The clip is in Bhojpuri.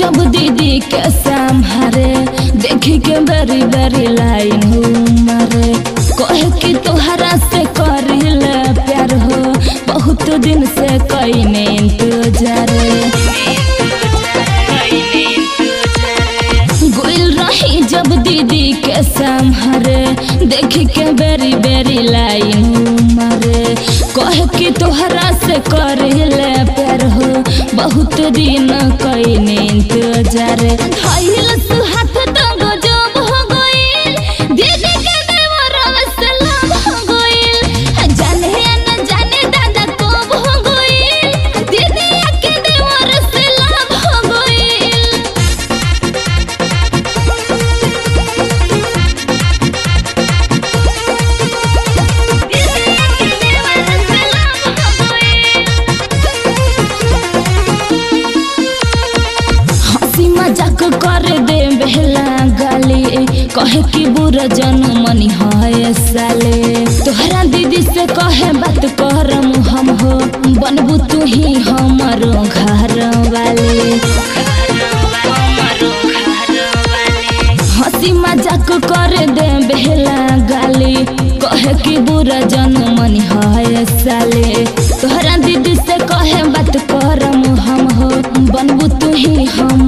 जब दीदी के संहारे देखी के बेरी बेरी लाइन मारे कहे कि तोहरा से करिले प्यार हो बहुत दिन से कईने इंतजार गोइल रही जब दीदी के संहारे देखी के बेरी बेरी लाइन मारे कहे कि तोहरा से करिले प्यार हो बहुत दिन कईने इंतजार धइल सुहाथ तो गजब हो गइल दीदी के देवर से लव हो गइल जाने न जाने दादा कब हो गइल दीदी के देवर से लव हो गइल मजाक कर दे बेहला गाली कहे कि बुरा जन्म मनी है साले तोहरा दीदी से कहे बात कर हम हो बनबू तू ही हमारो घर वाले हंसी मजाक कर दे बेहला गाली कहे कि बुरा जन्म मनी है साले तोहरा दीदी से कहे बात कर हम हो बनबू तू ही हम